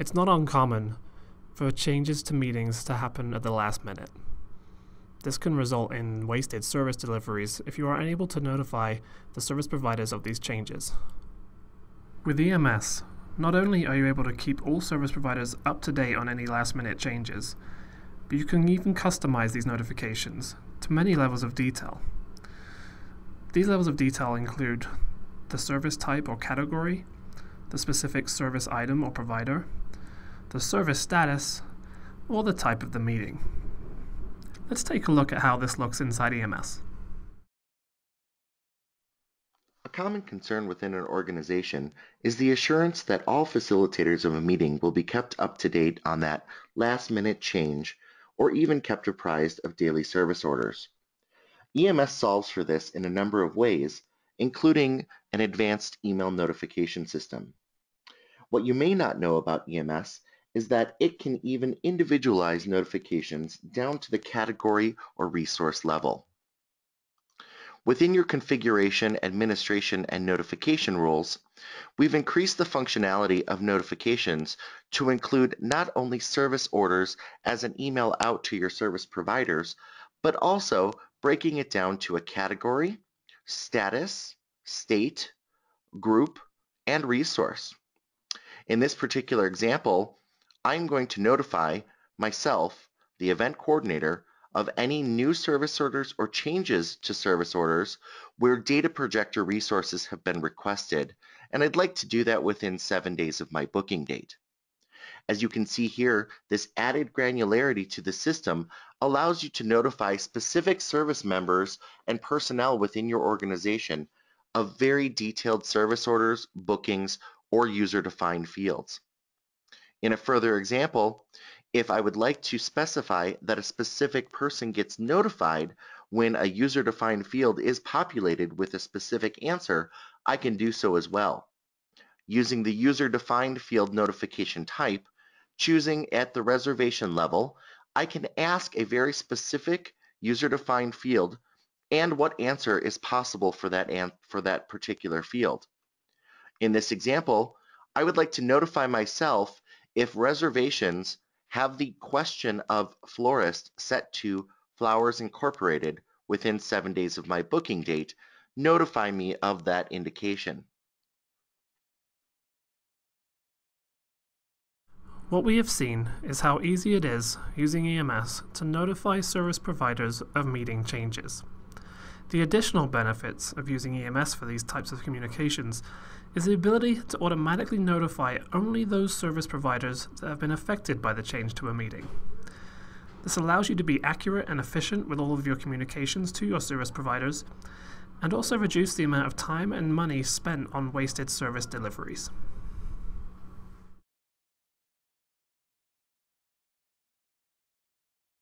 It's not uncommon for changes to meetings to happen at the last minute. This can result in wasted service deliveries if you are unable to notify the service providers of these changes. With EMS, not only are you able to keep all service providers up to date on any last-minute changes, but you can even customize these notifications to many levels of detail. These levels of detail include the service type or category, the specific service item or provider, the service status, or the type of the meeting. Let's take a look at how this looks inside EMS. A common concern within an organization is the assurance that all facilitators of a meeting will be kept up to date on that last-minute change or even kept apprised of daily service orders. EMS solves for this in a number of ways, including an advanced email notification system. What you may not know about EMS is that it can even individualize notifications down to the category or resource level. Within your configuration, administration, and notification rules, we've increased the functionality of notifications to include not only service orders as an email out to your service providers, but also breaking it down to a category, status, state, group, and resource. In this particular example, I'm going to notify myself, the event coordinator, of any new service orders or changes to service orders where data projector resources have been requested, and I'd like to do that within 7 days of my booking date. As you can see here, this added granularity to the system allows you to notify specific service members and personnel within your organization of very detailed service orders, bookings, or user-defined fields. In a further example, if I would like to specify that a specific person gets notified when a user-defined field is populated with a specific answer, I can do so as well. Using the user-defined field notification type, choosing at the reservation level, I can ask a very specific user-defined field and what answer is possible for that particular field. In this example, I would like to notify myself if reservations have the question of florist set to Flowers Incorporated within 7 days of my booking date, notify me of that indication. What we have seen is how easy it is using EMS to notify service providers of meeting changes. The additional benefits of using EMS for these types of communications is the ability to automatically notify only those service providers that have been affected by the change to a meeting. This allows you to be accurate and efficient with all of your communications to your service providers, and also reduce the amount of time and money spent on wasted service deliveries.